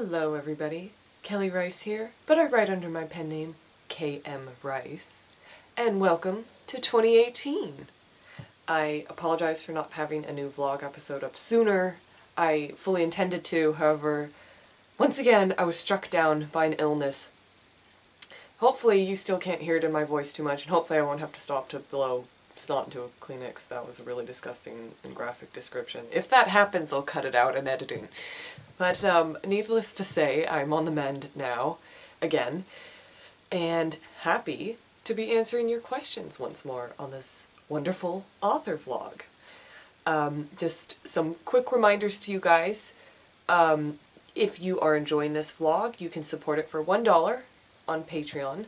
Hello everybody, Kelly Rice here, but I write under my pen name KM Rice, and welcome to 2018. I apologize for not having a new vlog episode up sooner. I fully intended to, however, once again I was struck down by an illness. Hopefully you still can't hear it in my voice too much, and hopefully I won't have to stop to blow snot into a Kleenex. That was a really disgusting and graphic description. If that happens, I'll cut it out in editing. But needless to say, I'm on the mend now, again, and happy to be answering your questions once more on this wonderful author vlog. Just some quick reminders to you guys. If you are enjoying this vlog, you can support it for $1 on Patreon.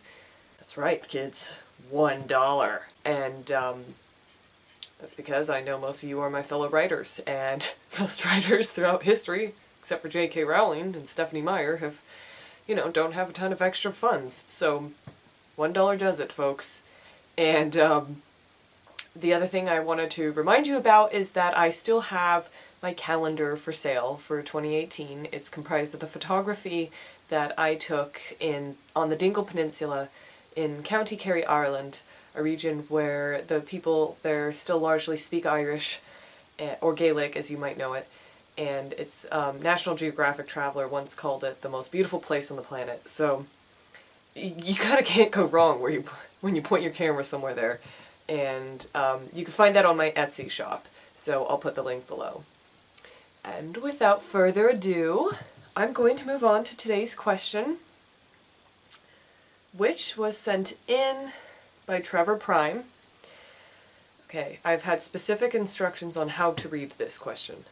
That's right, kids, $1. And that's because I know most of you are my fellow writers, and most writers throughout history, except for J.K. Rowling and Stephanie Meyer, have, don't have a ton of extra funds. So $1 does it, folks. And the other thing I wanted to remind you about is that I still have my calendar for sale for 2018. It's comprised of the photography that I took on the Dingle Peninsula in County Kerry, Ireland, a region where the people there still largely speak Irish, or Gaelic as you might know it. And it's National Geographic Traveler once called it the most beautiful place on the planet. So you kind of can't go wrong when you point your camera somewhere there. And you can find that on my Etsy shop. So I'll put the link below. And without further ado, I'm going to move on to today's question, which was sent in by Trevor Prime. Okay, I've had specific instructions on how to read this question.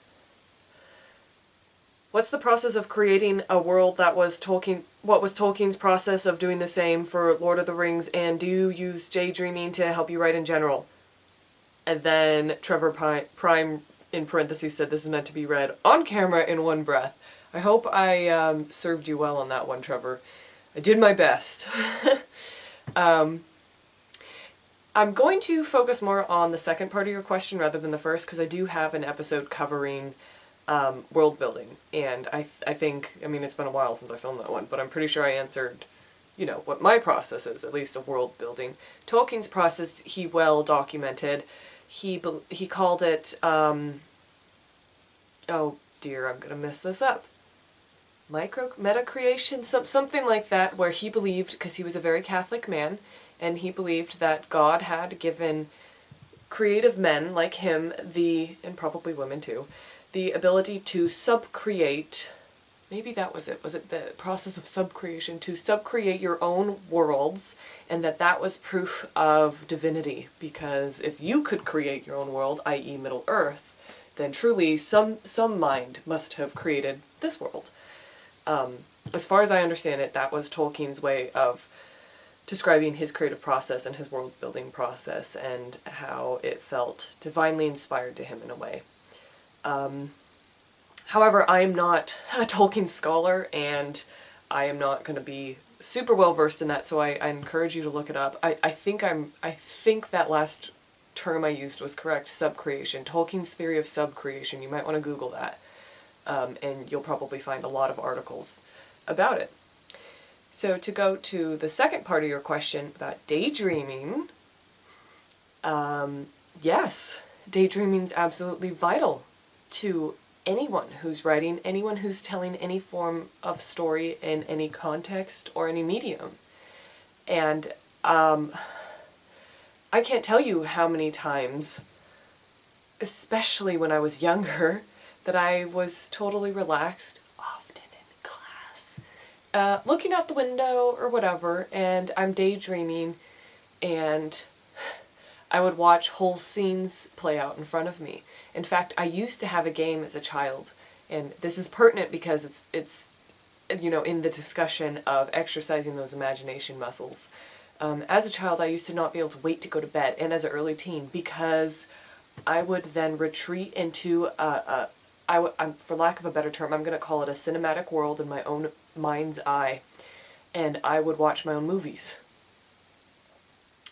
What's the process of creating a world that was what was Tolkien's process of doing the same for Lord of the Rings, and do you use daydreaming to help you write in general? And then Trevor Prime, in parentheses, said this is meant to be read on camera in one breath. I hope I served you well on that one, Trevor. I did my best. I'm going to focus more on the second part of your question rather than the first, because I do have an episode covering world building, and I think, it's been a while since I filmed that one, but I'm pretty sure I answered, what my process is, at least of world building. Tolkien's process, he well documented. He called it, oh dear, I'm gonna mess this up. Meta creation, something like that, where he believed, because he was a very Catholic man, and he believed that God had given creative men like him and probably women too, the ability to subcreate, maybe that was it the process of subcreation, to subcreate your own worlds, and that was proof of divinity, because if you could create your own world, i.e. Middle Earth, then truly some mind must have created this world. As far as I understand it, that was Tolkien's way of describing his creative process and his world-building process, and how it felt divinely inspired to him in a way. However, I am not a Tolkien scholar, and I am not going to be super well versed in that, so I encourage you to look it up. I think that last term I used was correct, subcreation. Tolkien's theory of subcreation. You might want to Google that, and you'll probably find a lot of articles about it. So to go to the second part of your question about daydreaming, yes, daydreaming's absolutely vital to anyone who's writing, anyone who's telling any form of story in any context or any medium. And I can't tell you how many times, especially when I was younger, that I was totally relaxed, often in class, looking out the window or whatever, and I'm daydreaming, and I would watch whole scenes play out in front of me. In fact, I used to have a game as a child, and this is pertinent because it's in the discussion of exercising those imagination muscles. As a child, I used to not be able to wait to go to bed, and as an early teen, because I would then retreat into for lack of a better term, I'm going to call it a cinematic world in my own mind's eye, and I would watch my own movies.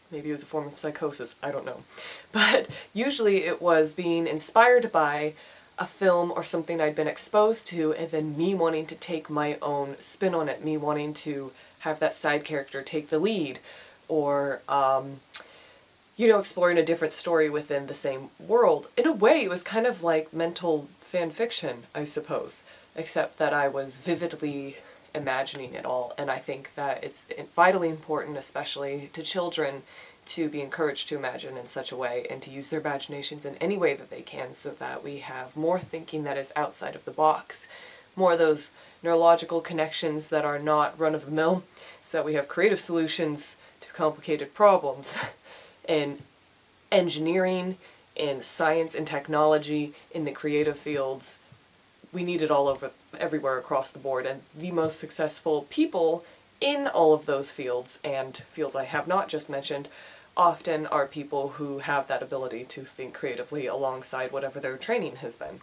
Maybe it was a form of psychosis, I don't know. But usually it was being inspired by a film or something I'd been exposed to, and then me wanting to take my own spin on it, me wanting to have that side character take the lead, or, exploring a different story within the same world. In a way, it was kind of like mental fan fiction, I suppose, except that I was vividly imagining it all, and I think that it's vitally important, especially to children, to be encouraged to imagine in such a way and to use their imaginations in any way that they can, so that we have more thinking that is outside of the box, more of those neurological connections that are not run-of-the-mill, so that we have creative solutions to complicated problems. In engineering, in science and technology, in the creative fields, we need it all over, everywhere across the board, and the most successful people in all of those fields, and fields I have not just mentioned, often are people who have that ability to think creatively alongside whatever their training has been.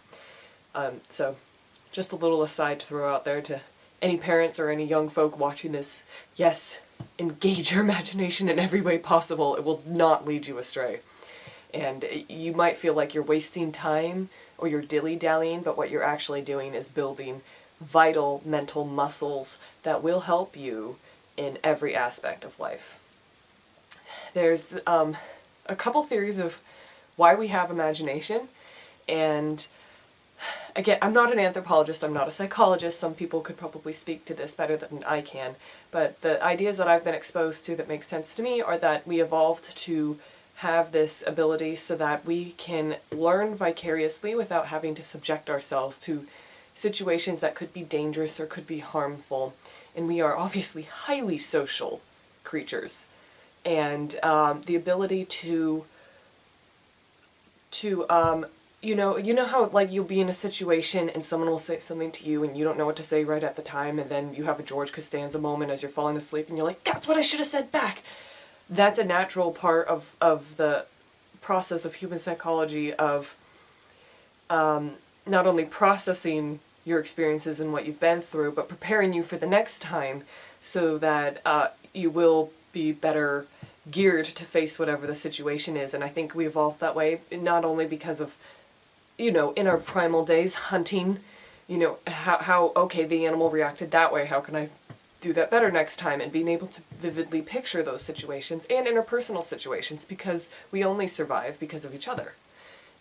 So, just a little aside to throw out there to any parents or any young folk watching this. Yes, engage your imagination in every way possible. It will not lead you astray. And you might feel like you're wasting time or you're dilly-dallying, but what you're actually doing is building vital mental muscles that will help you in every aspect of life. There's a couple theories of why we have imagination, and again, I'm not an anthropologist, I'm not a psychologist, some people could probably speak to this better than I can, but the ideas that I've been exposed to that make sense to me are that we evolved to have this ability so that we can learn vicariously without having to subject ourselves to situations that could be dangerous or could be harmful. And we are obviously highly social creatures. And the ability to how like you'll be in a situation and someone will say something to you and you don't know what to say right at the time, and then you have a George Costanza moment as you're falling asleep and you're like, that's what I should have said back. That's a natural part of the process of human psychology, of not only processing your experiences and what you've been through, but preparing you for the next time so that you will be better geared to face whatever the situation is. And I think we evolved that way, not only because of, in our primal days, hunting, how okay, the animal reacted that way, how can I do that better next time, and being able to vividly picture those situations and interpersonal situations, because we only survive because of each other.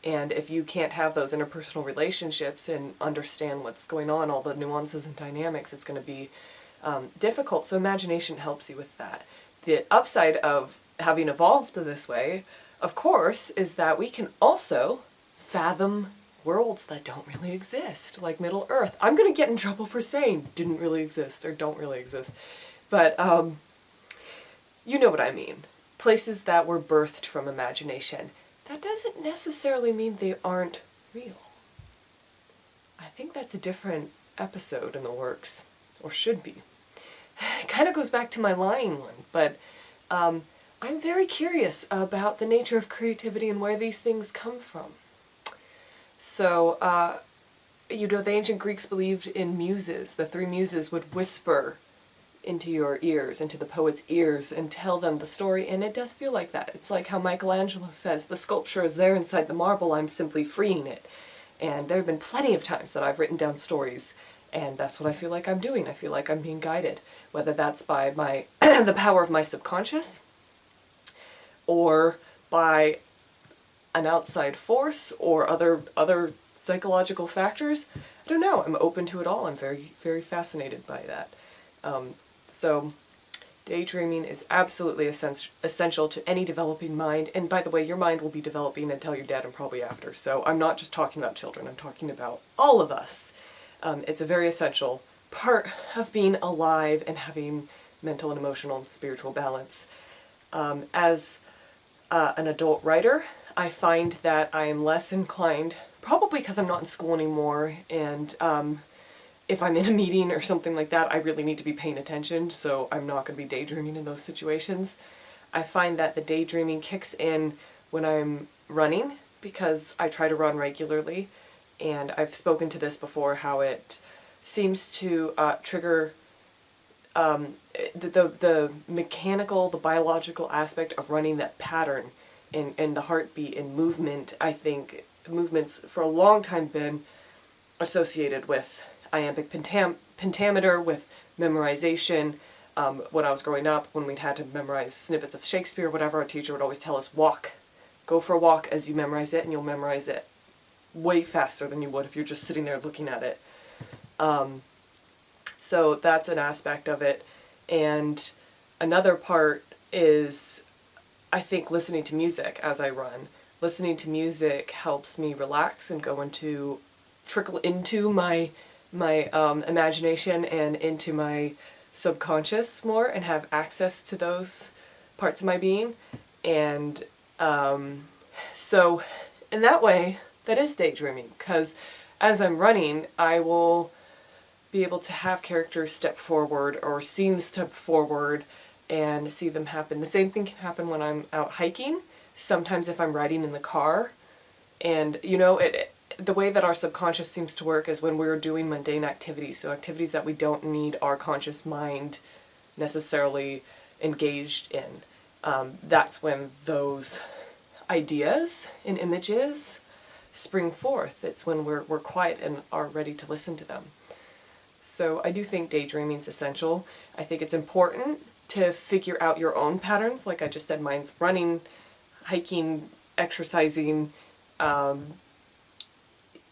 And if you can't have those interpersonal relationships and understand what's going on, all the nuances and dynamics, it's going to be difficult. So imagination helps you with that. The upside of having evolved this way, of course, is that we can also fathom worlds that don't really exist, like Middle Earth. I'm going to get in trouble for saying didn't really exist or don't really exist, but you know what I mean. Places that were birthed from imagination. That doesn't necessarily mean they aren't real. I think that's a different episode in the works, or should be. It kind of goes back to my lying one, but I'm very curious about the nature of creativity and where these things come from. So, the ancient Greeks believed in muses. The three muses would whisper into your ears, into the poet's ears, and tell them the story, and it does feel like that. It's like how Michelangelo says, the sculpture is there inside the marble, I'm simply freeing it. And there have been plenty of times that I've written down stories, and that's what I feel like I'm doing. I feel like I'm being guided, whether that's by my the power of my subconscious, or by an outside force, or other psychological factors. I don't know. I'm open to it all. I'm very, very fascinated by that. So daydreaming is absolutely essential to any developing mind. And by the way, your mind will be developing until you're dead and probably after. So I'm not just talking about children. I'm talking about all of us. It's a very essential part of being alive and having mental and emotional and spiritual balance. As an adult writer, I find that I am less inclined, probably because I'm not in school anymore, and if I'm in a meeting or something like that, I really need to be paying attention, so I'm not going to be daydreaming in those situations. I find that the daydreaming kicks in when I'm running, because I try to run regularly, and I've spoken to this before, how it seems to trigger the mechanical, the biological aspect of running, that pattern and the heartbeat and movement. I think movements for a long time been associated with iambic pentameter, with memorization. When I was growing up, when we'd had to memorize snippets of Shakespeare or whatever, our teacher would always tell us, walk. Go for a walk as you memorize it, and you'll memorize it way faster than you would if you're just sitting there looking at it. So that's an aspect of it. And another part is, I think, listening to music as I run. Listening to music helps me relax and trickle into my imagination and into my subconscious more, and have access to those parts of my being. And so in that way, that is daydreaming, because as I'm running, I will be able to have characters step forward or scenes step forward and see them happen. The same thing can happen when I'm out hiking, sometimes if I'm riding in the car. And the way that our subconscious seems to work is when we're doing mundane activities, so activities that we don't need our conscious mind necessarily engaged in. That's when those ideas and images spring forth. It's when we're quiet and are ready to listen to them. So I do think daydreaming is essential. I think it's important to figure out your own patterns. Like I just said, mine's running, hiking, exercising,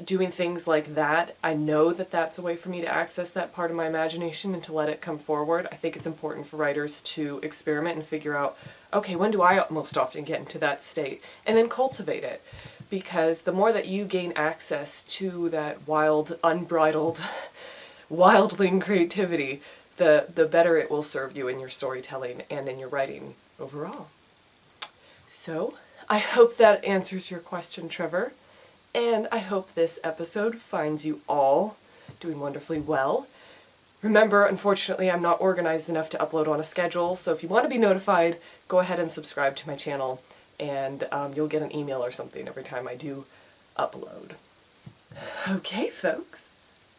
doing things like that. I know that that's a way for me to access that part of my imagination and to let it come forward. I think it's important for writers to experiment and figure out, okay, when do I most often get into that state? And then cultivate it. Because the more that you gain access to that wild, unbridled, wildling creativity, the better it will serve you in your storytelling and in your writing overall. So, I hope that answers your question, Trevor. And I hope this episode finds you all doing wonderfully well. Remember, unfortunately, I'm not organized enough to upload on a schedule, so if you want to be notified, go ahead and subscribe to my channel, and you'll get an email or something every time I do upload. Okay, folks.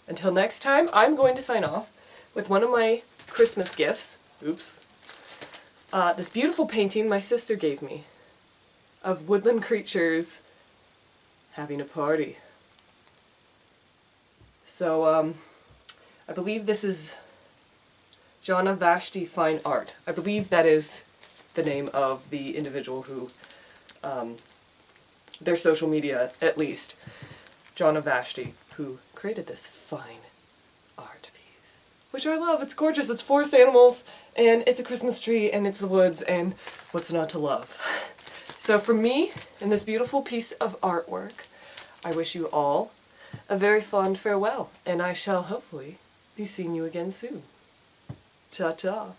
Until next time, I'm going to sign off with one of my Christmas gifts. Oops. This beautiful painting my sister gave me of woodland creatures having a party. So, I believe this is Jana Vashti Fine Art. I believe that is the name of the individual who, their social media at least, Jana Vashti, who created this fine art piece. Which I love. It's gorgeous. It's forest animals, and it's a Christmas tree, and it's the woods, and what's not to love? So from me, and this beautiful piece of artwork, I wish you all a very fond farewell, and I shall hopefully be seeing you again soon. Ta-ta.